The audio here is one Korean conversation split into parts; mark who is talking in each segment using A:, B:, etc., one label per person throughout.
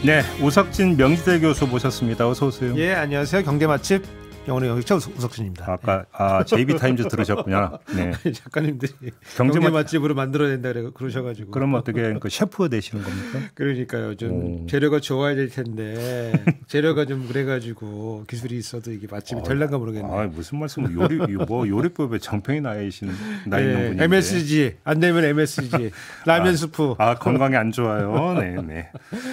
A: 네, 우석진 명지대 교수 모셨습니다. 어서 오세요.
B: 예, 안녕하세요. 경제 맛집 영어의 영역자 우석진입니다.
A: 아까 JB타임즈 들으셨구나. 네.
B: 작가님들이 경제 맛집으로 만들어야 된다 그러셔가지고.
A: 그러면 어떻게 그 셰프 되시는 겁니까?
B: 그러니까요. 좀 재료가 좋아야 될 텐데 재료가 좀 그래가지고 기술이 있어도 이게 맛집이 될란가 모르겠네요.
A: 무슨 말씀? 요리법에 정평이 나 있는 분인데.
B: MSG 안 되면 MSG 라면 스프.
A: 건강에 안 좋아요. 네.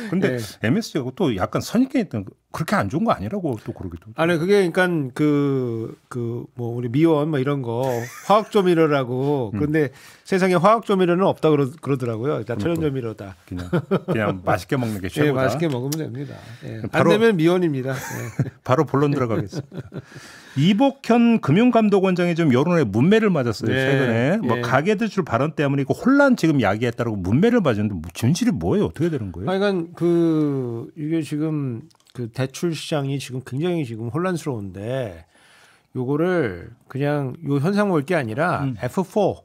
A: 근데 MSG가 또 약간 선입견이 있던 그렇게 안 좋은 거 아니라고 또 그러기도.
B: 아니 그게 그러니까 뭐 우리 미원 뭐 이런 거 화학 조미료라고. 그런데 세상에 화학 조미료는 없다 그러더라고요. 다 천연 조미료다.
A: 그냥 맛있게 먹는 게 최고다.
B: 네, 맛있게 먹으면 됩니다. 안 되면 미원입니다.
A: 바로 본론 들어가겠습니다. 이복현 금융감독원장이 좀 여론의 문매를 맞았어요. 최근에 가계대출 발언 때문에 혼란 지금 야기했다고 문매를 맞았는데 진실이 뭐예요? 어떻게 되는 거예요?
B: 그러니까 이게 지금 그 대출 시장이 지금 굉장히 지금 혼란스러운데 요거를 그냥 요 현상 볼 게 아니라 F4.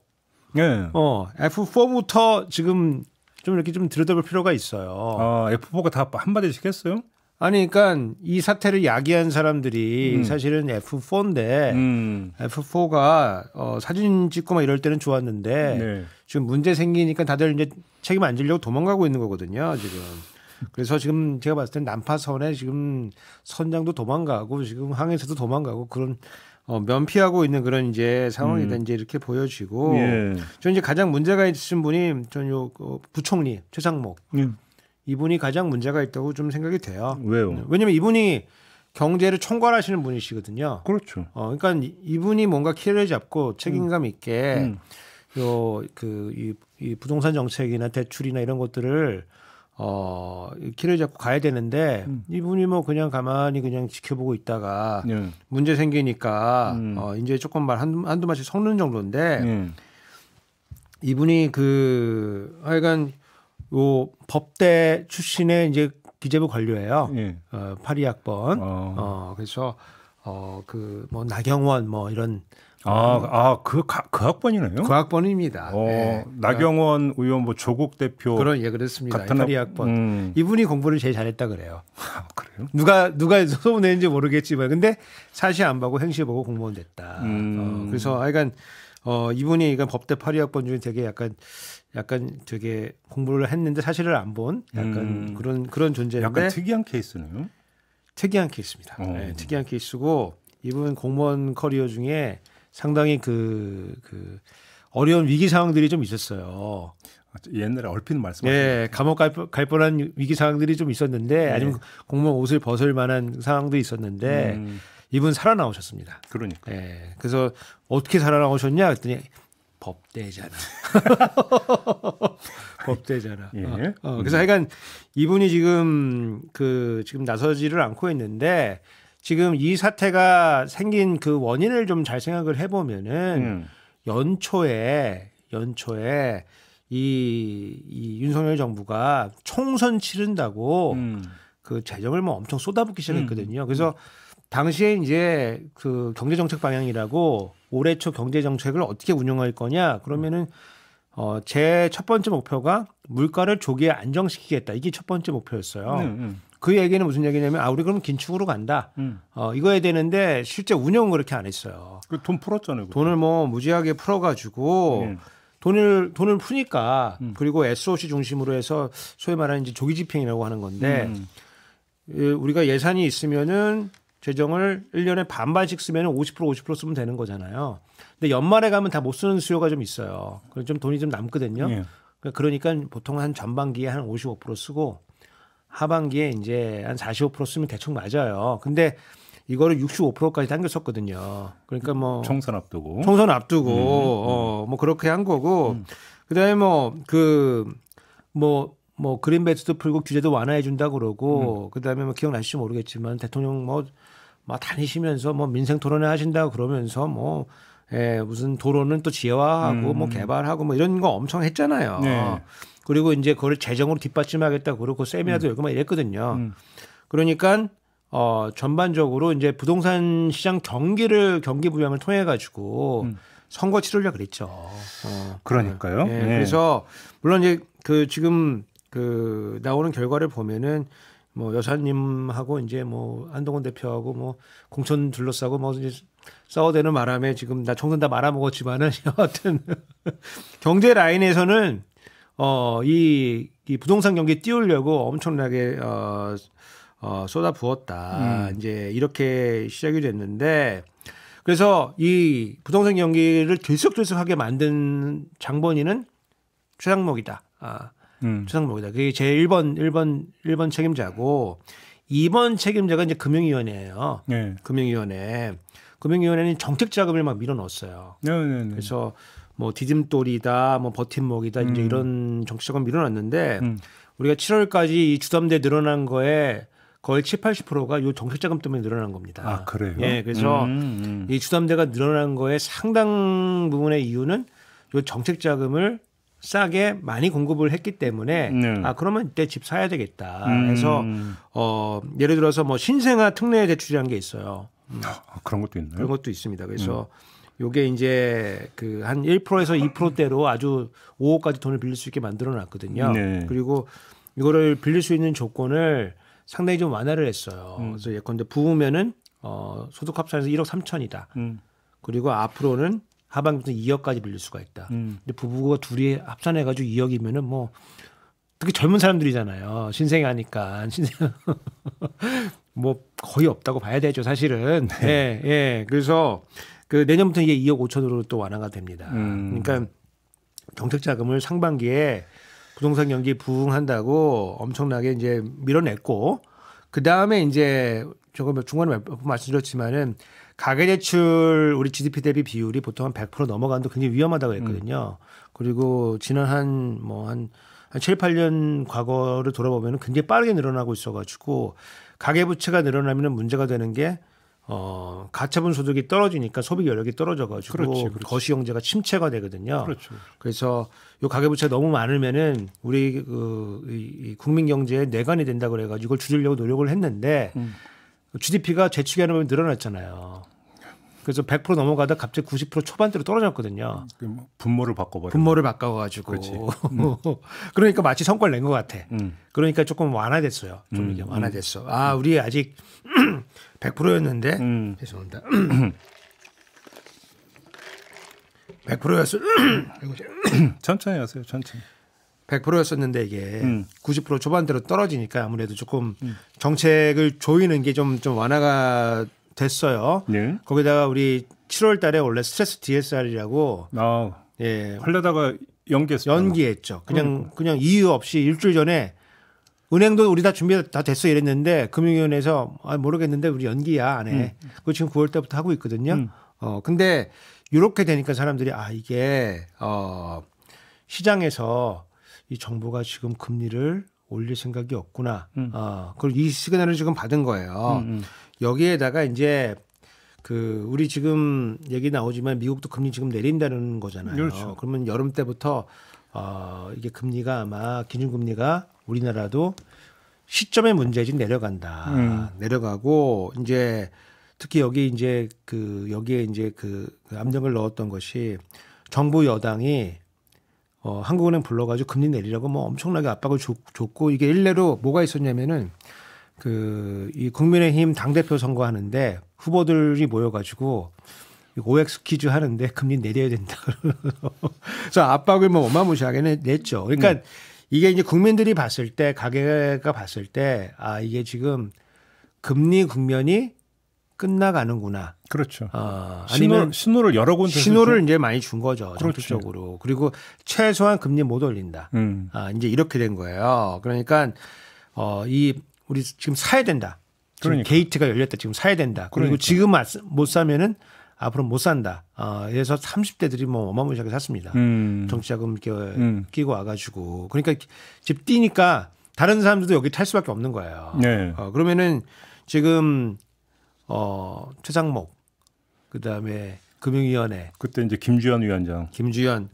A: 네.
B: F4부터 지금 좀 이렇게 좀 들여다볼 필요가 있어요.
A: F4가 다 한마디씩 했어요?
B: 아니, 그러니까 이 사태를 야기한 사람들이 사실은 F4인데 F4가 사진 찍고 막 이럴 때는 좋았는데 지금 문제 생기니까 다들 이제 책임 안 지려고 도망가고 있는 거거든요, 지금. 그래서 지금 제가 봤을 때 난파선에 지금 선장도 도망가고 지금 항해사도 도망가고 그런 면피하고 있는 그런 이제 상황이다 이제 이렇게 보여지고 저 이제 가장 문제가 있으신 분이 전 부총리 최상목 이분이 가장 문제가 있다고 좀 생각이 돼요.
A: 왜요?
B: 왜냐면 이분이 경제를 총괄하시는 분이시거든요.
A: 그렇죠.
B: 그러니까 이분이 뭔가 키를 잡고 책임감 있게 이 부동산 정책이나 대출이나 이런 것들을 키를 잡고 가야 되는데 이분이 뭐 그냥 가만히 그냥 지켜보고 있다가 문제 생기니까 이제 조금 한두 마씩 섞는 정도인데 이분이 하여간 요 법대 출신의 이제 기재부 관료예요. 82학번. 그래서 뭐 나경원 뭐 이런
A: 그 학번이네요.
B: 그 학번입니다.
A: 나경원 의원, 뭐 조국 대표
B: 그렇습니다. 같은 82학번. 이분이 공부를 제일 잘했다 그래요.
A: 그래요?
B: 누가 소문냈는지 모르겠지만, 근데 사시 안 보고 행시 보고 공무원 됐다. 그래서 하여간 이분이 법대 82학번 중에 되게 약간 되게 공부를 했는데 사실을 안 본 약간 그런 존재인데.
A: 약간 특이한 케이스네요.
B: 특이한 케이스입니다. 특이한 케이스고 이분 공무원 커리어 중에 상당히 어려운 위기 상황들이 좀 있었어요.
A: 옛날에 얼핏 말씀하셨죠.
B: 감옥 갈 뻔한 위기 상황들이 좀 있었는데 아니면 공무원 옷을 벗을 만한 상황도 있었는데 이분 살아나오셨습니다.
A: 그러니까.
B: 그래서 어떻게 살아나오셨냐 그랬더니 법대잖아. 법대잖아. 그래서 하여간 이분이 지금 지금 나서지를 않고 있는데 지금 이 사태가 생긴 그 원인을 좀 잘 생각을 해보면은 연초에 이 윤석열 정부가 총선 치른다고 그 재정을 뭐 엄청 쏟아붓기 시작했거든요. 그래서 당시에 이제 그 경제정책 방향이라고 올해 초 경제정책을 어떻게 운영할 거냐 그러면은 제 첫 번째 목표가 물가를 조기에 안정시키겠다. 이게 첫 번째 목표였어요. 그 얘기는 무슨 얘기냐면 우리 그럼 긴축으로 간다. 이거 해야 되는데 실제 운영은 그렇게 안 했어요.
A: 돈 풀었잖아요.
B: 돈을 뭐 무지하게 풀어가지고 돈을 푸니까 그리고 SOC 중심으로 해서 소위 말하는 이제 조기 집행이라고 하는 건데 우리가 예산이 있으면은 재정을 1년에 반반씩 쓰면 50% 쓰면 되는 거잖아요. 근데 연말에 가면 다 못 쓰는 수요가 좀 있어요. 그래서 좀 돈이 좀 남거든요. 그러니까 보통 한 전반기에 한 55% 쓰고 하반기에 이제 한 45% 쓰면 대충 맞아요. 근데 이거를 65%까지 당겼었거든요. 그러니까 뭐
A: 총선 앞두고
B: 뭐 그렇게 한 거고 그다음에 뭐 그린벨트도 풀고 규제도 완화해 준다 그러고 그다음에 뭐 기억나실지 모르겠지만 대통령 뭐 다니시면서 뭐 민생 토론회 하신다 그러면서 무슨 도로는 또 지하화하고 뭐 개발하고 뭐 이런 거 엄청 했잖아요. 그리고 이제 그걸 재정으로 뒷받침하겠다 그러고 세미나도 열고 막 이랬거든요. 그러니까 전반적으로 이제 부동산 시장 경기 부양을 통해 가지고 선거 치르려고 그랬죠.
A: 그러니까요.
B: 그래서 물론 이제 지금 그 나오는 결과를 보면은 뭐 여사님하고 이제 뭐 한동훈 대표하고 뭐 공천 둘러싸고 뭐 이제 싸워대는 바람에 지금 나 총선 다 말아먹었지만은 여하튼 경제 라인에서는 이 부동산 경기 띄우려고 엄청나게 쏟아 부었다. 이제 이렇게 시작이 됐는데 그래서 이 부동산 경기를 들썩들썩하게 만든 장본인은 최상목이다. 최상목이다. 그게 제 1번 책임자고 2번 책임자가 이제 금융위원회예요. 네. 금융위원회는 정책 자금을 막 밀어넣었어요. 네. 그래서 뭐 디딤돌이다, 뭐 버팀목이다 이제 이런 정책 자금 밀어놨는데 우리가 7월까지 이 주담대 늘어난 거에 거의 70~80%가 이 정책 자금 때문에 늘어난 겁니다.
A: 아, 그래요?
B: 예, 그래서 이 주담대가 늘어난 거에 상당 부분의 이유는 이 정책 자금을 싸게 많이 공급을 했기 때문에 그러면 이때 집 사야 되겠다. 그래서 예를 들어서 뭐 신생아 특례 대출이라는 게 있어요.
A: 그런 것도 있나요?
B: 그런 것도 있습니다. 그래서 요게 이제 그 한 1%에서 2%대로 아주 5억까지 돈을 빌릴 수 있게 만들어 놨거든요. 네. 그리고 이거를 빌릴 수 있는 조건을 상당히 좀 완화를 했어요. 그래서 예컨대 부부면은 소득 합산해서 1억 3천이다. 그리고 앞으로는 하반기부터 2억까지 빌릴 수가 있다. 근데 부부가 둘이 합산해가지고 2억이면은 뭐 특히 젊은 사람들이잖아요. 신생아니까 뭐 거의 없다고 봐야 되죠, 사실은. 네. 예. 그래서 그 내년부터 이게 2억 5천으로 또 완화가 됩니다. 그러니까 정책 자금을 상반기에 부동산 경기 부흥한다고 엄청나게 이제 밀어냈고 그 다음에 이제 저거 중간에 몇 번 말씀드렸지만은 가계대출 우리 GDP 대비 비율이 보통 한 100% 넘어가는데 굉장히 위험하다고 했거든요. 그리고 지난 한 7, 8년 과거를 돌아보면 굉장히 빠르게 늘어나고 있어가지고 가계부채가 늘어나면 문제가 되는 게 가처분 소득이 떨어지니까 소비 여력이 떨어져가지고 그렇지. 거시경제가 침체가 되거든요. 그렇죠. 그래서 요 가계부채가 너무 많으면은 우리 이 국민 경제에 내관이 된다 그래가지고 이걸 줄이려고 노력을 했는데 GDP가 재축이 하면 늘어났잖아요. 그래서 100% 넘어가다 갑자기 90% 초반대로 떨어졌거든요.
A: 분모를 바꿔버려.
B: 분모를 바꿔가지고. 그러니까 마치 성과를 낸 것 같아. 그러니까 조금 완화됐어요. 좀 이게 완화됐어. 아, 우리 아직 100%였는데. 죄송합니다. 100%였어.
A: 천천히 하세요. 천천히.
B: 100%였었는데 이게 90% 초반대로 떨어지니까 아무래도 조금 정책을 조이는 게 좀 완화가 됐어요. 네. 거기다가 우리 7월 달에 원래 스트레스 DSR이라고
A: 예. 하려다가
B: 연기했죠. 그냥 이유 없이 일주일 전에 은행도 우리 다 준비 다 됐어 이랬는데 금융위원회에서 모르겠는데 우리 연기야 안 해. 그거 지금 9월 달부터 하고 있거든요. 근데 이렇게 되니까 사람들이 이게 시장에서 이 정부가 지금 금리를 올릴 생각이 없구나. 그리고 이 시그널을 지금 받은 거예요. 여기에다가 이제 우리 지금 얘기 나오지만 미국도 금리 지금 내린다는 거잖아요. 그렇죠. 그러면 여름 때부터 이게 금리가 아마 기준금리가 우리나라도 시점의 문제지 내려간다. 내려가고 이제 특히 여기 이제 여기에 이제 압력을 넣었던 것이 정부 여당이 한국은행 불러가지고 금리 내리라고 뭐 엄청나게 압박을 줬고 이게 일례로 뭐가 있었냐면은 이 국민의힘 당대표 선거하는데 후보들이 모여가지고 OX 퀴즈 하는데 금리 내려야 된다. 그래서 압박을 뭐 어마무시하게 냈죠. 그러니까 이게 이제 국민들이 봤을 때 가게가 봤을 때 이게 지금 금리 국면이 끝나가는구나.
A: 그렇죠. 아니면 신호를 여러 군데
B: 신호를 이제 많이 준 거죠. 정책적으로. 그렇죠. 그리고 최소한 금리 못 올린다. 이제 이렇게 된 거예요. 그러니까 우리 지금 사야 된다. 지금 게이트가 열렸다. 지금 사야 된다. 그리고 지금 못 사면은 앞으로 못 산다. 그래서 30대들이 뭐 어마무시하게 샀습니다. 정치자금 끼고 와가지고. 그러니까 집 뛰니까 다른 사람들도 여기 탈 수밖에 없는 거예요. 네. 그러면은 지금 최상목 그다음에 금융위원회
A: 그때 이제 김주현 위원장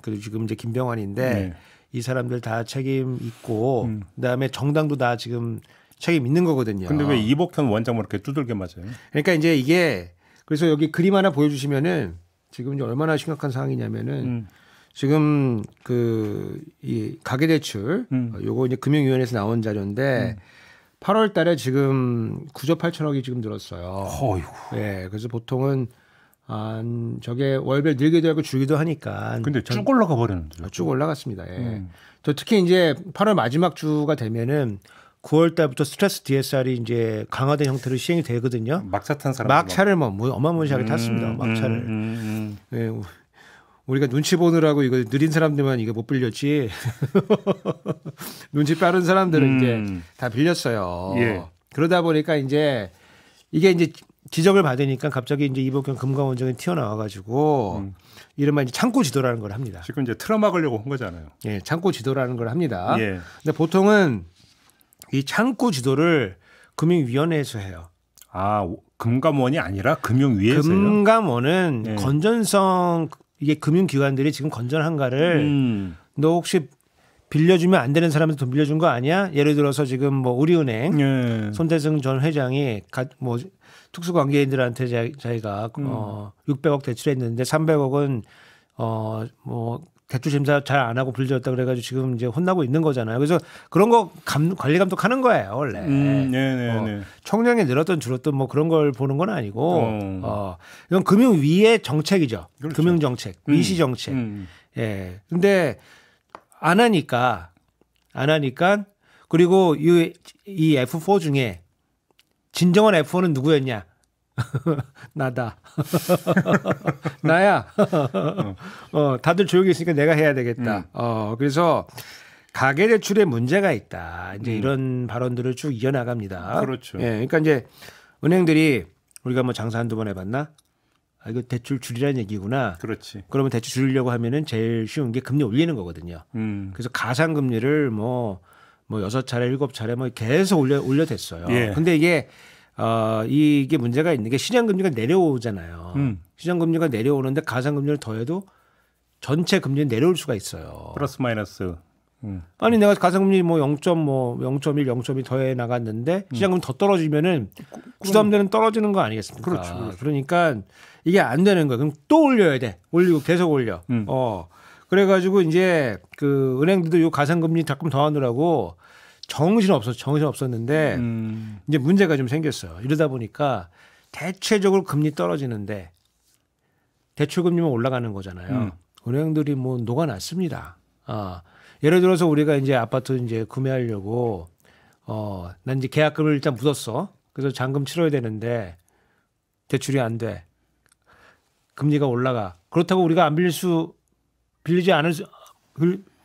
B: 그리고 지금 이제 김병환인데 네. 이 사람들 다 책임 있고 그다음에 정당도 다 지금 책임 있는 거거든요.
A: 근데 왜 이복현 원장만 이렇게 두들겨 맞아요?
B: 그러니까 이제 이게 그래서 여기 그림 하나 보여주시면은 지금 이제 얼마나 심각한 상황이냐면은 지금 이 가계대출 요거 이제 금융위원회에서 나온 자료인데 8월 달에 지금 9조 8천억이 지금 늘었어요.
A: 어이구.
B: 예. 그래서 보통은 저게 월별 늘기도 하고 줄기도 하니까.
A: 근데 쭉 올라가 버렸는데.
B: 쭉 올라갔습니다. 예. 저 특히 이제 8월 마지막 주가 되면은 9월 달부터 스트레스 DSR이 이제 강화된 형태로 시행이 되거든요.
A: 막차 탄 사람.
B: 막차를 뭐 어마무시하게 탔습니다. 막차를. 예. 우리가 눈치 보느라고 이거 느린 사람들만 이거 못 빌렸지. 눈치 빠른 사람들은 이제 다 빌렸어요.
A: 예.
B: 그러다 보니까 이제 이게 이제 지적을 받으니까 갑자기 이제 이복현 금감원장이 튀어나와가지고 이른바 이제 창고 지도라는 걸 합니다.
A: 지금 이제 틀어 막으려고 한 거잖아요.
B: 예, 창고 지도라는 걸 합니다.
A: 예.
B: 근데 보통은 이 창고 지도를 금융위원회에서 해요.
A: 아, 금감원이 아니라 금융위에서요?
B: 금감원은
A: 예.
B: 건전성 이게 금융기관들이 지금 건전한가를 너 혹시 빌려주면 안 되는 사람한테 돈 빌려준 거 아니야? 예를 들어서 지금 뭐 우리은행
A: 예.
B: 손대승 전 회장이 뭐 특수관계인들한테 자기가 600억 대출했는데 300억은 뭐 대출 심사 잘 안 하고 빌려줬다 그래가지고 지금 이제 혼나고 있는 거잖아요. 그래서 그런 거 관리 감독하는 거예요 원래.
A: 네네네.
B: 총량이 늘었던 줄었던 뭐 그런 걸 보는 건 아니고 이건 금융위의 정책이죠.
A: 그렇죠.
B: 금융정책, 위시 정책. 예. 근데 안 하니까 그리고 이 F4 중에 진정한 F4는 누구였냐? 나다. 나야. 다들 조용히 있으니까 내가 해야 되겠다. 그래서 가계대출에 문제가 있다. 이제 이런 발언들을 쭉 이어나갑니다.
A: 그렇죠.
B: 예. 그러니까 이제 은행들이 우리가 뭐 장사 한두 번 해봤나? 아, 이거 대출 줄이라는 얘기구나.
A: 그렇지.
B: 그러면 대출 줄이려고 하면은 제일 쉬운 게 금리 올리는 거거든요. 그래서 가상금리를 뭐 6차례, 7차례 뭐 계속 올려댔어요.
A: 예.
B: 근데 이게 문제가 있는 게 시장금리가 내려오잖아요. 시장금리가 내려오는데 가상금리를 더해도 전체 금리는 내려올 수가 있어요.
A: 플러스 마이너스.
B: 아니 내가 가상금리 뭐 0.1, 0.2 더해 나갔는데 시장금리 더 떨어지면은 주담대는 떨어지는 거 아니겠습니까?
A: 그렇죠.
B: 그러니까 이게 안 되는 거예요. 그럼 또 올려야 돼. 올리고 계속 올려. 그래가지고 이제 그 은행들도 요 가상금리 자꾸 더하느라고 정신 없었는데 이제 문제가 좀 생겼어요. 이러다 보니까 대체적으로 금리 떨어지는데 대출금리만 올라가는 거잖아요. 은행들이 뭐 녹아났습니다. 예를 들어서 우리가 이제 아파트 이제 구매하려고 난 이제 계약금을 일단 묻었어. 그래서 잔금 치러야 되는데 대출이 안 돼. 금리가 올라가. 그렇다고 우리가 안 빌리지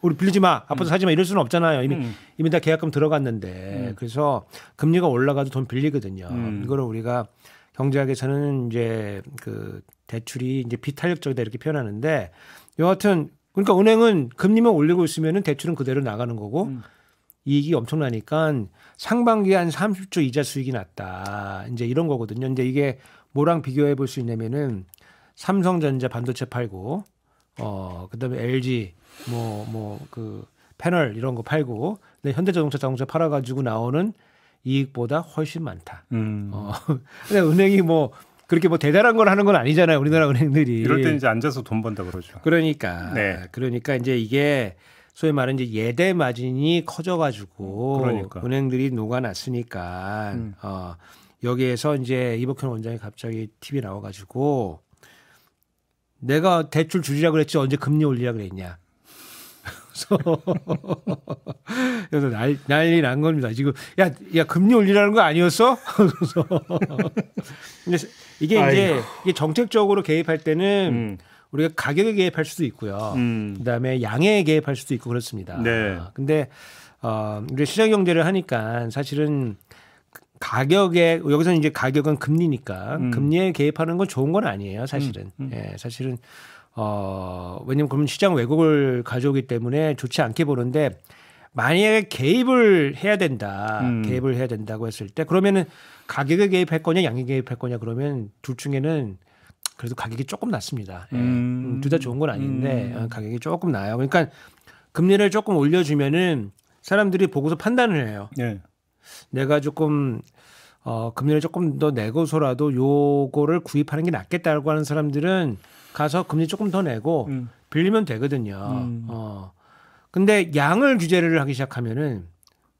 B: 우리 빌리지 마. 아파트 사지 마. 이럴 수는 없잖아요. 이미 다 계약금 들어갔는데. 그래서 금리가 올라가도 돈 빌리거든요. 이거를 우리가 경제학에서는 이제 그 대출이 이제 비탄력적이다 이렇게 표현하는데 여하튼 그러니까 은행은 금리만 올리고 있으면은 대출은 그대로 나가는 거고 이익이 엄청나니까 상반기에 한 30조 이자 수익이 났다. 이제 이런 거거든요. 근데 이게 뭐랑 비교해 볼 수 있냐면은 삼성전자 반도체 팔고 그다음에 LG 그 패널 이런 거 팔고 근데 현대자동차 팔아가지고 나오는 이익보다 훨씬 많다. 근데 은행이 뭐 그렇게 뭐 대단한 걸 하는 건 아니잖아요. 우리나라 은행들이.
A: 이럴 때 이제 앉아서 돈 번다 그러죠.
B: 그러니까
A: 네.
B: 그러니까 이제 이게 소위 말하는 이제 예대 마진이 커져가지고
A: 그러니까.
B: 은행들이 녹아났으니까 여기에서 이제 이복현 원장이 갑자기 TV 나와가지고 내가 대출 줄이라 그랬지 언제 금리 올리라 그랬냐. 그래서 난리 난 겁니다. 지금 야 금리 올리라는 거 아니었어? 그래서 이게 정책적으로 개입할 때는 우리가 가격에 개입할 수도 있고요. 그다음에 양에 개입할 수도 있고 그렇습니다.
A: 네.
B: 근데 우리 시장 경제를 하니까 사실은 가격에 여기서는 이제 가격은 금리니까 금리에 개입하는 건 좋은 건 아니에요. 사실은. 예, 사실은 왜냐면 그러면 시장 왜곡을 가져오기 때문에 좋지 않게 보는데 만약에 개입을 해야 된다고 했을 때 그러면은 가격에 개입할 거냐 양에 개입할 거냐 그러면 둘 중에는 그래도 가격이 조금 낮습니다. 예. 둘 다 좋은 건 아닌데 가격이 조금 나아요. 그러니까 금리를 조금 올려주면은 사람들이 보고서 판단을 해요.
A: 예.
B: 내가 조금 금리를 조금 더 내고서라도 요거를 구입하는 게 낫겠다고 하는 사람들은 가서 금리 조금 더 내고 빌리면 되거든요. 근데 양을 규제를 하기 시작하면은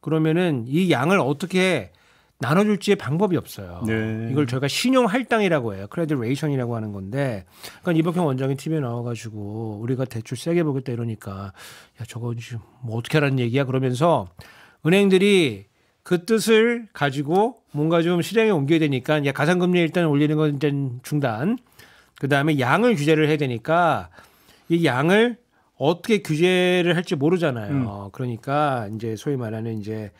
B: 그러면은 이 양을 어떻게 나눠줄지의 방법이 없어요.
A: 네.
B: 이걸 저희가 신용 할당이라고 해요. 크레딧 레이션이라고 하는 건데, 그러니까 이복형 원장이 TV에 나와가지고 우리가 대출 세게 보겠다 이러니까 야 저거 지금 뭐 어떻게 하라는 얘기야 그러면서 은행들이 그 뜻을 가지고 뭔가 좀 실행에 옮겨야 되니까 야 가상금리 일단 올리는 건 일단 중단. 그 다음에 양을 규제를 해야 되니까 이 양을 어떻게 규제를 할지 모르잖아요. 그러니까 이제 소위 말하는 이제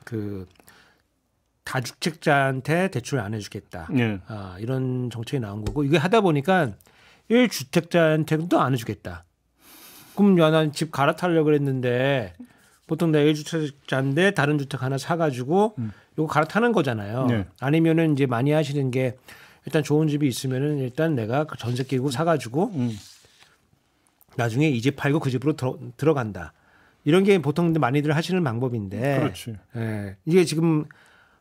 B: 그 다주택자한테 대출 안 해주겠다.
A: 네.
B: 이런 정책이 나온 거고 이게 하다 보니까 1주택자한테도 안 해주겠다. 그럼 야, 난 집 갈아타려고 그랬는데 보통 내가 1주택자인데 다른 주택 하나 사가지고 이거 갈아타는 거잖아요.
A: 네.
B: 아니면은 이제 많이 하시는 게 일단 좋은 집이 있으면은 일단 내가 그 전세 끼고 사가지고 나중에 이 집 팔고 그 집으로 들어간다. 이런 게 보통 많이들 하시는 방법인데.
A: 그렇지.
B: 예, 이게 지금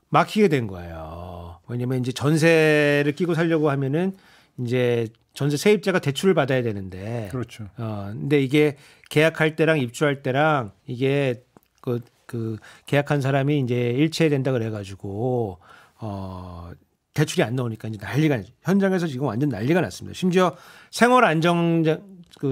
B: 막히게 된 거예요. 왜냐면 이제 전세를 끼고 살려고 하면은 이제 전세 세입자가 대출을 받아야 되는데.
A: 그렇죠.
B: 근데 이게 계약할 때랑 입주할 때랑 이게 그 계약한 사람이 이제 일치해야 된다 그래가지고 대출이 안 나오니까 이제 난리가 현장에서 지금 완전 난리가 났습니다. 심지어 생활 안정자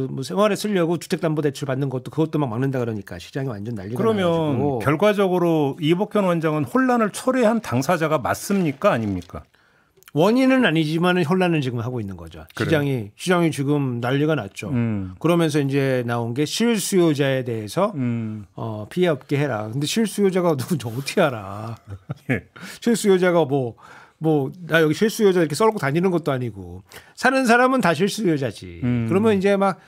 B: 뭐 생활에 쓰려고 주택담보대출 받는 것도 그것도 막 막는다 그러니까 시장이 완전 난리가
A: 그러면
B: 나가지고.
A: 결과적으로 이복현 원장은 혼란을 초래한 당사자가 맞습니까 아닙니까?
B: 원인은 아니지만 혼란을 지금 하고 있는 거죠.
A: 그래요?
B: 시장이 지금 난리가 났죠. 그러면서 이제 나온 게 실수요자에 대해서 피해 없게 해라. 근데 실수요자가 누군지 어떻게 알아?
A: 예.
B: 실수요자가 나 여기 실수요자 이렇게 써놓고 다니는 것도 아니고 사는 사람은 다 실수요자지. 그러면 이제 막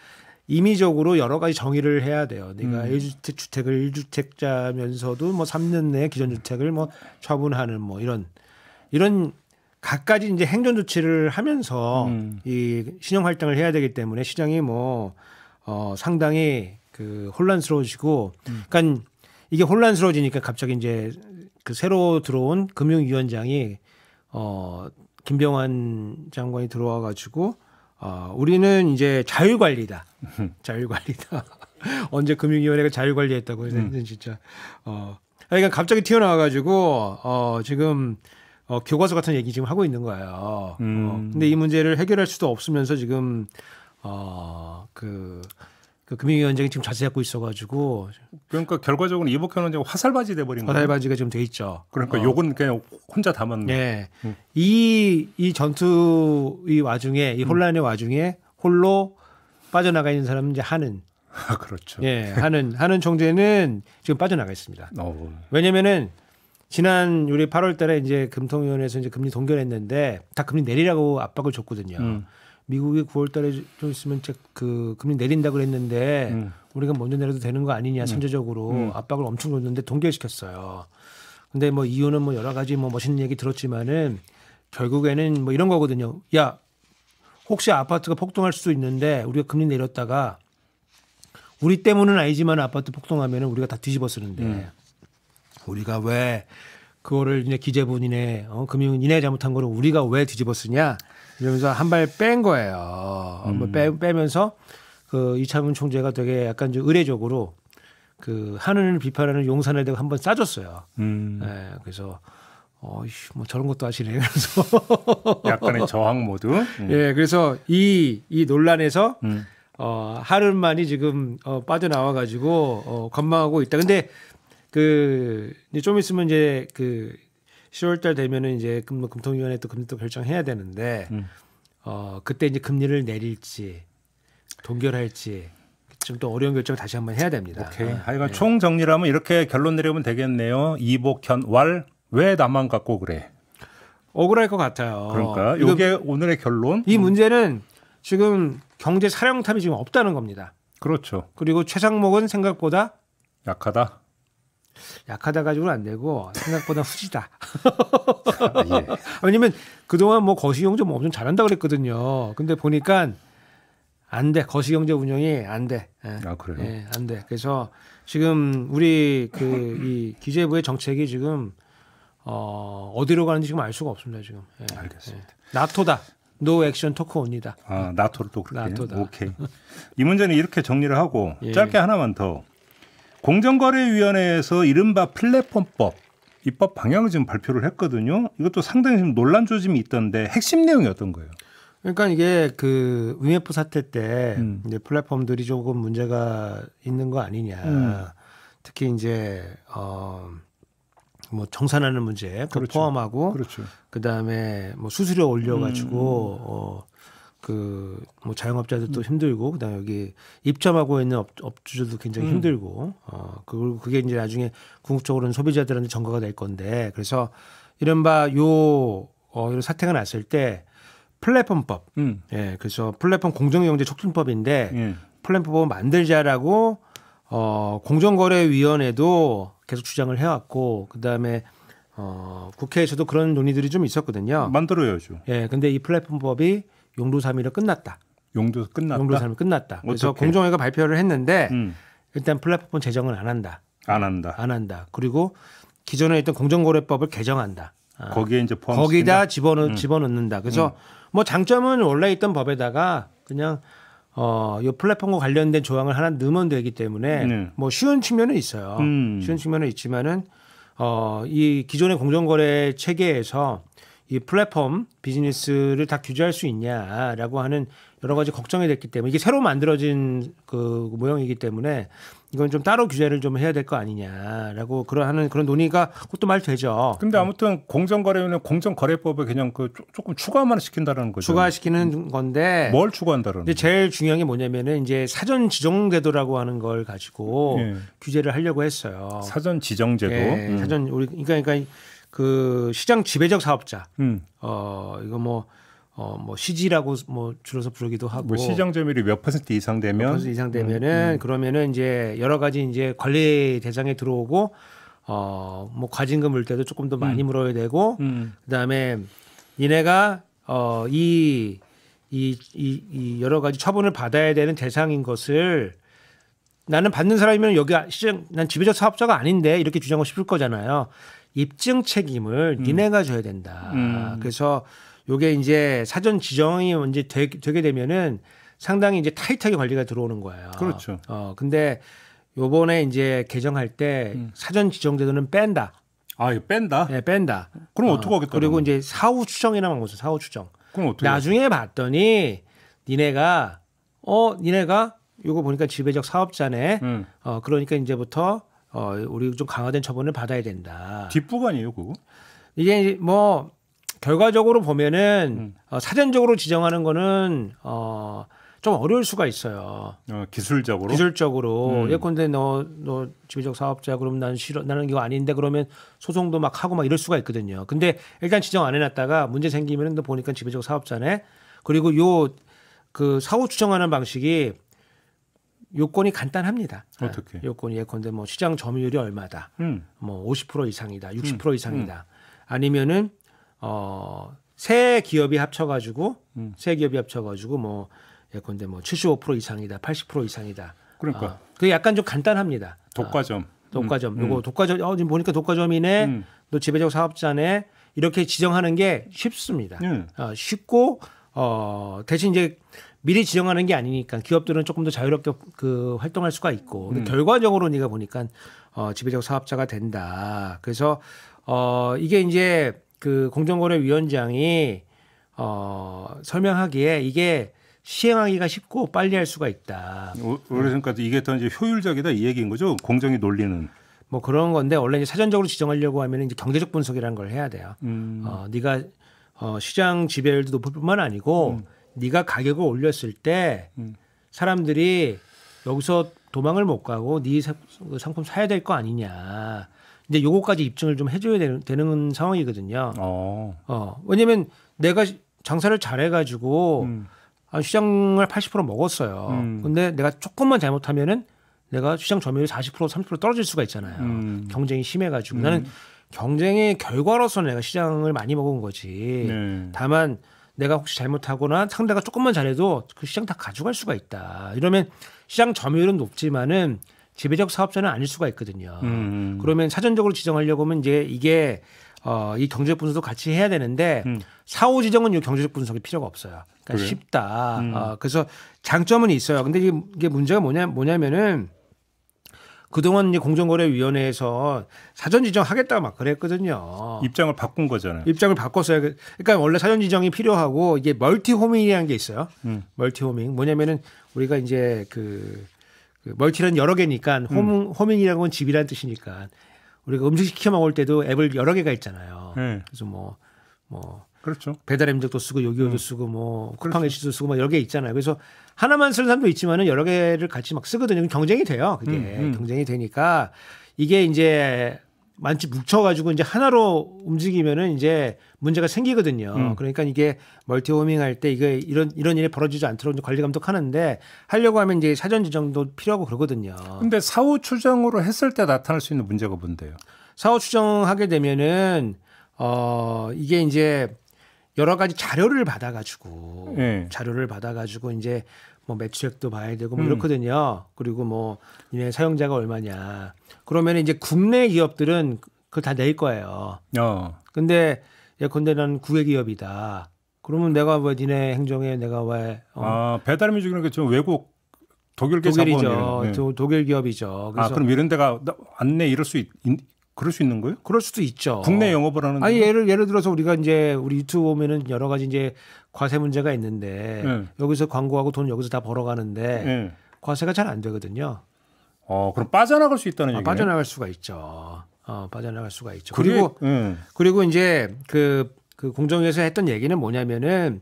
B: 임의적으로 여러 가지 정의를 해야 돼요. 네가 1주택 주택을 1주택자면서도 뭐 3년 내에 기존 주택을 뭐 처분하는 뭐 이런 갖가지 이제 행정 조치를 하면서 이 신용 할당을 해야 되기 때문에 시장이 상당히 그 혼란스러워지고, 그러니까 이게 혼란스러워지니까 갑자기 이제 그 새로 들어온 금융위원장이 김병환 장관이 들어와 가지고 우리는 이제 자율관리다. 자율관리다. 언제 금융위원회가 자율관리했다고 해서 진짜 그러니까 갑자기 튀어나와 가지고 지금 교과서 같은 얘기 지금 하고 있는 거예요. 근데 이 문제를 해결할 수도 없으면서 지금 그 금융위원장이 지금 자세 잡고 있어가지고.
A: 그러니까 결과적으로 이복현 원장이 화살바지 돼버린 거예요.
B: 화살바지가 지금 돼 있죠.
A: 그러니까 욕은 그냥 혼자 담았네.
B: 네. 이 전투 이 와중에 이 혼란의 와중에 홀로 빠져나가 있는 사람은 이제 한은.
A: 그렇죠.
B: 예, 한은 총재는 지금 빠져나가 있습니다. 왜냐면은 지난 우리 8월달에 이제 금통위원회에서 이제 금리 동결했는데 다 금리 내리라고 압박을 줬거든요. 미국이 9월달에 좀 있으면 그 금리 내린다 그랬는데 우리가 먼저 내려도 되는 거 아니냐 선제적으로 압박을 엄청 줬는데 동결시켰어요. 근데 뭐 이유는 뭐 여러 가지 뭐 멋있는 얘기 들었지만은 결국에는 뭐 이런 거거든요. 야, 혹시 아파트가 폭등할 수도 있는데 우리가 금리 내렸다가 우리 때문은 아니지만 아파트 폭등하면은 우리가 다 뒤집어 쓰는데 우리가 왜 그거를 이제 기재부인의 금융인의 잘못한 거를 우리가 왜 뒤집어 쓰냐 이러면서 한 발 뺀 거예요. 빼면서 그 이창훈 총재가 되게 약간 좀 의례적으로 그 한은을 비판하는 용산에 대고 한번 싸줬어요. 네, 그래서 뭐 저런 것도 하시네. 그래서
A: 약간의 저항 모드.
B: 예, 그래서 이 논란에서 한은만이 지금 빠져나와 가지고 건망하고 있다. 근데 그 이제 좀 있으면 이제 그 10월달 되면은 이제 금통위원회 또 금리 또 결정해야 되는데 그때 이제 금리를 내릴지 동결할지 좀 또 어려운 결정을 다시 한번 해야 됩니다.
A: 오케이. 하여간 총 정리하면 이렇게 결론 내려면 되겠네요. 이복현 왜 나만 갖고 그래?
B: 억울할 것 같아요.
A: 그러니까 이게 오늘의 결론.
B: 이 문제는 지금 경제 사령탑이 지금 없다는 겁니다.
A: 그렇죠.
B: 그리고 최상목은 생각보다
A: 약하다.
B: 약하다 가지고는 안 되고 생각보다 후지다.
A: 예.
B: 왜냐면 그동안 뭐 거시경제 뭐 엄청 잘한다 그랬거든요. 근데 보니까 안 돼. 거시경제 운영이 안 돼. 예.
A: 그래요?
B: 예, 안 돼. 그래서 지금 우리 이 기재부의 정책이 지금 어디로 가는지 지금 알 수가 없습니다. 지금. 예.
A: 알겠습니다.
B: 예. 나토다. 노 액션 토크 온이다.
A: 아, 나토를 또 그렇게.
B: 나토다.
A: 오케이. 이 문제는 이렇게 정리를 하고
B: 예.
A: 짧게 하나만 더. 공정거래위원회에서 이른바 플랫폼법 입법 방향을 지금 발표를 했거든요. 이것도 상당히 지금 논란 조짐이 있던데 핵심 내용이 어떤 거예요?
B: 그러니까 이게 그 위메프 사태 때 이제 플랫폼들이 조금 문제가 있는 거 아니냐. 특히 이제 뭐 정산하는 문제 그
A: 그렇죠.
B: 포함하고
A: 그렇죠.
B: 그다음에 뭐 수수료 올려가지고 그 뭐 자영업자들도 힘들고 그다음에 여기 입점하고 있는 업주들도 굉장히 힘들고 그게 이제 나중에 궁극적으로는 소비자들한테 전가가 될 건데 그래서 이른바 이런 사태가 났을 때 플랫폼법 예 그래서 플랫폼 공정경제 촉진법인데 플랫폼을 만들자라고 공정거래위원회도 계속 주장을 해왔고 그다음에 국회에서도 그런 논의들이 좀 있었거든요.
A: 만들어야죠.
B: 예, 근데 이 플랫폼법이 용도 3일에 끝났다.
A: 용도 끝났다.
B: 용도 3일 끝났다. 그래서
A: 어떻게?
B: 공정위가 발표를 했는데 일단 플랫폼 제정을 안 한다.
A: 안 한다.
B: 안 한다. 그리고 기존에 있던 공정거래법을 개정한다.
A: 거기에 이제 포함
B: 거기다 집어넣는다. 그래서 뭐 장점은 원래 있던 법에다가 그냥 이 플랫폼과 관련된 조항을 하나 넣으면 되기 때문에 뭐 쉬운 측면은 있어요. 쉬운 측면은 있지만은 이 기존의 공정거래 체계에서 이 플랫폼 비즈니스를 다 규제할 수 있냐라고 하는 여러 가지 걱정이 됐기 때문에 이게 새로 만들어진 그 모형이기 때문에 이건 좀 따로 규제를 좀 해야 될 거 아니냐라고 그런 논의가 그것도 말 되죠.
A: 근데 아무튼 공정거래위는 공정거래법에 그냥 그 조금 추가만 시킨다는 거죠.
B: 추가시키는 건데
A: 뭘 추가한다는
B: 근데 제일 중요한 게 뭐냐면은 이제 사전 지정제도라고 하는 걸 가지고 규제를 하려고 했어요.
A: 사전 지정제도.
B: 예, 사전 우리 그러니까 그 시장 지배적 사업자. 이거 뭐 시지라고 뭐 줄여서 부르기도 하고.
A: 뭐 시장 점유율이 몇 % 이상 되면
B: 몇 % 이상 되면은 그러면은 이제 여러 가지 이제 관리 대상에 들어오고 뭐 과징금 물 때도 조금 더 많이 물어야 되고 그다음에 니네가 이 여러 가지 처분을 받아야 되는 대상인 것을 나는 받는 사람이면 여기 시장 난 지배적 사업자가 아닌데 이렇게 주장하고 싶을 거잖아요. 입증 책임을 니네가 져야 된다. 그래서 요게 이제 사전 지정이 이제 되게 되면은 상당히 이제 타이트하게 관리가 들어오는 거예요.
A: 그렇죠.
B: 근데 요번에 이제 개정할 때 사전 지정 제도는 뺀다.
A: 아, 이거 뺀다?
B: 네, 뺀다.
A: 그럼 어떻게 하겠다?
B: 그리고 이제 사후 추정이라만 보세요. 사후 추정.
A: 그럼 어떻게
B: 나중에 봤더니 니네가 요거 보니까 지배적 사업자네. 그러니까 이제부터 우리 좀 강화된 처분을 받아야 된다.
A: 뒷부분이에요, 그거?
B: 이게 뭐 결과적으로 보면은 사전적으로 지정하는 거는 좀 어려울 수가 있어요. 기술적으로. 예컨대 너 지배적 사업자 그러면 나는 싫어. 나는 이거 아닌데 그러면 소송도 막 하고 막 이럴 수가 있거든요. 근데 일단 지정 안 해놨다가 문제 생기면은 너 보니까 지배적 사업자네. 그리고 그 사후 추정하는 방식이 요건이 간단합니다.
A: 어떻게?
B: 요건이 예컨대 뭐 시장 점유율이 얼마다. 뭐 50% 이상이다. 60% 이상이다. 아니면은 세 기업이 합쳐가지고 뭐 예컨대 뭐 75% 이상이다, 80% 이상이다.
A: 그러니까
B: 그게 약간 좀 간단합니다.
A: 독과점.
B: 요거 독과점. 지금 보니까 독과점이네. 너 지배적 사업자네. 이렇게 지정하는 게 쉽습니다. 쉽고 대신 이제 미리 지정하는 게 아니니까 기업들은 조금 더 자유롭게 그 활동할 수가 있고 근데 결과적으로 네가 보니까 지배적 사업자가 된다. 그래서 이게 이제 그 공정거래위원장이 설명하기에 이게 시행하기가 쉽고 빨리 할 수가 있다.
A: 그러니까 이게 더 이제 효율적이다 이 얘기인 거죠. 공정이 논리는.
B: 뭐 그런 건데 원래 이제 사전적으로 지정하려고 하면 이제 경제적 분석이라는 걸 해야 돼요. 네가 시장 지배율도 높을 뿐만 아니고 네가 가격을 올렸을 때 사람들이 여기서 도망을 못 가고 네 상품 사야 될 거 아니냐. 이제 요거까지 입증을 좀 해줘야 되는 상황이거든요. 왜냐면 내가 장사를 잘해가지고 시장을 80% 먹었어요. 근데 내가 조금만 잘못하면은 내가 시장 점유율이 40% 30% 떨어질 수가 있잖아요. 경쟁이 심해가지고 나는 경쟁의 결과로서 내가 시장을 많이 먹은 거지. 다만 내가 혹시 잘못하거나 상대가 조금만 잘해도 그 시장 다 가져갈 수가 있다. 이러면 시장 점유율은 높지만은 지배적 사업자는 아닐 수가 있거든요. 그러면 사전적으로 지정하려고 하면 이제 이게 이 경제적 분석도 같이 해야 되는데 사후 지정은 이 경제적 분석이 필요가 없어요. 그러니까
A: 그래요?
B: 쉽다. 그래서 장점은 있어요. 근데 이게 문제가 뭐냐면은 그동안 이제 공정거래위원회에서 사전 지정하겠다고 막 그랬거든요.
A: 입장을 바꾼 거잖아요.
B: 입장을 바꿨어요. 그러니까 원래 사전 지정이 필요하고 이게 멀티 호밍이라는 게 있어요. 멀티 호밍. 뭐냐면은 우리가 이제 그 멀티는 여러 개니까 호밍이라는 건 집이라는 뜻이니까 우리가 음식 시켜 먹을 때도 앱을 여러 개가 있잖아요. 그래서 뭐
A: 그렇죠.
B: 배달 음식도 쓰고 요기요도 쓰고 뭐 쿠팡 애시도 쓰고 뭐 여러 개 있잖아요. 그래서 하나만 쓰는 사람도 있지만은 여러 개를 같이 막 쓰거든요. 경쟁이 돼요. 그게 경쟁이 되니까 이게 이제 많이 뭉쳐가지고 이제 하나로 움직이면은 이제 문제가 생기거든요. 그러니까 이게 멀티 호밍 할 때 이게 이런 일이 벌어지지 않도록 관리 감독하는데 하려고 하면 이제 사전 지정도 필요하고 그러거든요.
A: 근데 사후 추정으로 했을 때 나타날 수 있는 문제가 뭔데요?
B: 사후 추정하게 되면은 이게 이제 여러 가지 자료를 받아가지고 이제 뭐 매출액도 봐야 되고 뭐 이렇거든요. 그리고 뭐 이네 사용자가 얼마냐. 그러면 이제 국내 기업들은 그걸 다 낼 거예요. 근데 예컨대 난 국외 기업이다. 그러면 내가 왜 니네 행정에 내가 왜
A: 배달 민족이라는 게 지금 외국 독일계
B: 독일이죠. 독일 기업이죠. 그래서
A: 그럼 이런 데가 안 내 그럴 수 있는 거예요?
B: 그럴 수도 있죠.
A: 국내 영업을 하는
B: 아니 예를 들어서 우리가 이제 우리 유튜브 보면은 여러 가지 이제 과세 문제가 있는데 여기서 광고하고 돈 여기서 다 벌어가는데 과세가 잘 안 되거든요.
A: 그럼 빠져나갈 수 있다는 얘기네요.
B: 빠져나갈 수가 있죠. 빠져나갈 수가 있죠. 그리고 이제 그 공정위에서 했던 얘기는 뭐냐면은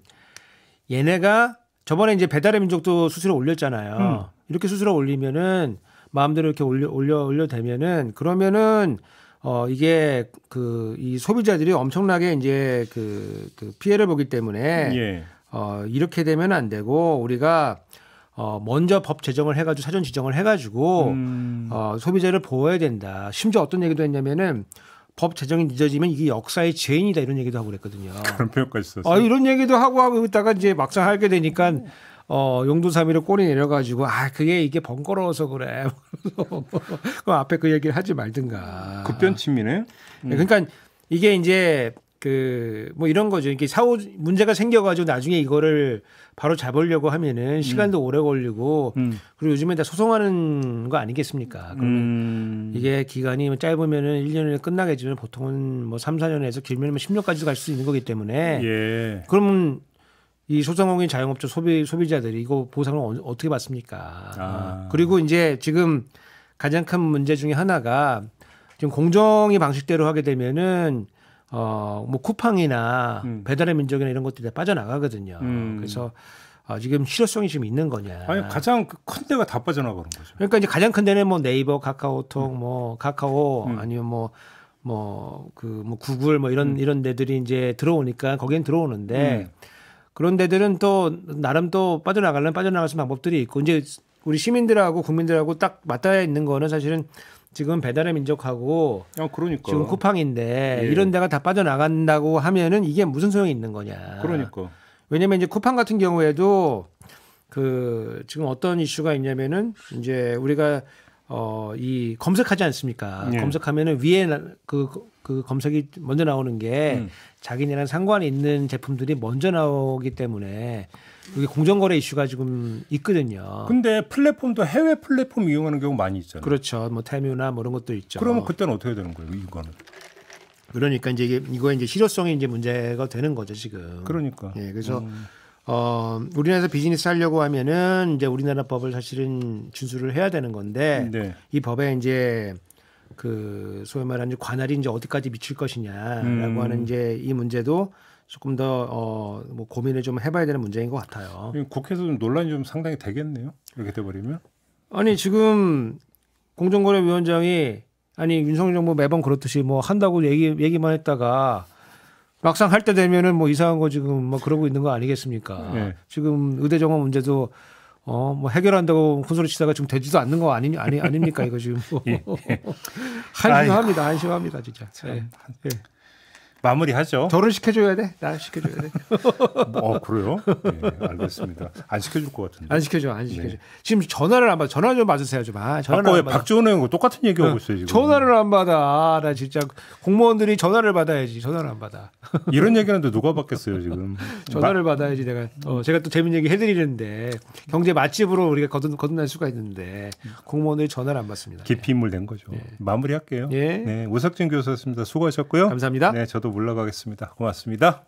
B: 얘네가 저번에 이제 배달의 민족도 수수료 올렸잖아요. 이렇게 수수료 올리면은 마음대로 이렇게 올려대면은 그러면은 이게 이 소비자들이 엄청나게 이제 그 피해를 보기 때문에 이렇게 되면 안 되고 우리가 먼저 법 제정을 해가지고 사전 지정을 해가지고 소비자를 보호해야 된다. 심지어 어떤 얘기도 했냐면은 법 제정이 늦어지면 이게 역사의 죄인이다 이런 얘기도 하고 그랬거든요.
A: 그런 표현까지 썼어요.
B: 이런 얘기도 하고 있다가 이제 막상 하게 되니까 용두사미로 꼬리 내려가지고 그게 이게 번거로워서 그래. 그럼 앞에 그 얘기를 하지 말든가.
A: 급변침이네.
B: 그러니까 이게 이제 뭐 이런 거죠. 이게 사후 문제가 생겨가지고 나중에 이거를 바로 잡으려고 하면은 시간도 오래 걸리고 그리고 요즘에 다 소송하는 거 아니겠습니까? 그러면 이게 기간이 짧으면은 1년에 끝나겠지만 보통은 뭐 3, 4년에서 길면 10년까지도 갈 수 있는 거기 때문에 그러면 이 소상공인 자영업자 소비자들이 이거 보상을 어떻게 받습니까? 그리고 이제 지금 가장 큰 문제 중에 하나가 지금 공정위 방식대로 하게 되면은 뭐 쿠팡이나 배달의 민족이나 이런 것들이 다 빠져나가거든요. 그래서 지금 실효성이 지금 있는 거냐?
A: 아니 가장 큰 데가 다 빠져나가는 거죠.
B: 그러니까 이제 가장 큰 데는 뭐 네이버, 카카오톡, 뭐 카카오 아니면 뭐 구글 뭐 이런 데들이 이제 들어오니까 거기엔 들어오는데 그런 데들은 또 나름 또 빠져나갈 수 있는 방법들이 있고 이제 우리 시민들하고 국민들하고 딱 맞닿아 있는 거는 사실은 지금 배달의 민족하고
A: 그러니까.
B: 지금 쿠팡인데 이런 데가 다 빠져나간다고 하면은 이게 무슨 소용이 있는 거냐.
A: 그러니까. 왜냐면
B: 이제 쿠팡 같은 경우에도 지금 어떤 이슈가 있냐면은 이제 우리가 이 검색하지 않습니까? 검색하면은 위에 그 검색이 먼저 나오는 게 자기네랑 상관이 있는 제품들이 먼저 나오기 때문에 이게 공정거래 이슈가 지금 있거든요.
A: 근데 플랫폼도 해외 플랫폼 이용하는 경우 많이 있잖아요.
B: 그렇죠. 뭐 테뮤나 뭐 이런 것도 있죠.
A: 그러면 그때는 어떻게 되는 거예요? 이거는.
B: 그러니까 이제 이거에 이제 실효성이 이제 문제가 되는 거죠 지금.
A: 그러니까.
B: 그래서 우리나라에서 비즈니스 하려고 하면은 이제 우리나라 법을 사실은 준수를 해야 되는 건데 이 법에 이제 소위 말하는 관할이 이제 어디까지 미칠 것이냐라고 하는 이제 이 문제도 조금 더 뭐 고민을 좀 해봐야 되는 문제인 것 같아요.
A: 국회에서 좀 논란이 좀 상당히 되겠네요. 이렇게 돼버리면.
B: 아니 지금 공정거래위원장이 윤석열 정부 매번 그렇듯이 뭐 한다고 얘기만 했다가 막상 할 때 되면은 뭐 이상한 거 지금 뭐 그러고 있는 거 아니겠습니까? 지금 의대 정원 문제도 뭐 해결한다고 큰소리 치다가 지금 되지도 않는 거 아닙니까? 이거 지금 한심합니다 진짜.
A: 마무리하죠.
B: 저를 시켜줘야 돼. 나 시켜줘야 돼.
A: 그래요? 네, 알겠습니다. 안 시켜줄 것 같은데.
B: 안 시켜줘. 네. 지금 전화를 안 받아. 전화 좀 받으세요, 좀.
A: 전화를 왜 박지원 의원과 똑같은 얘기하고 있어요 지금.
B: 전화를 안 받아. 나 진짜 공무원들이 전화를 받아야지. 전화를 안 받아.
A: 이런 얘기하는데 누가 받겠어요 지금.
B: 전화를 받아야지 내가. 제가 또 재밌는 얘기 해드리는데 경제 맛집으로 우리가 거듭날 수가 있는데 공무원들이 전화를 안 받습니다.
A: 깊이 인물된 거죠. 네. 마무리할게요.
B: 예.
A: 네, 오석진 교수였습니다. 수고하셨고요.
B: 감사합니다.
A: 네, 저도 물러가겠습니다. 고맙습니다.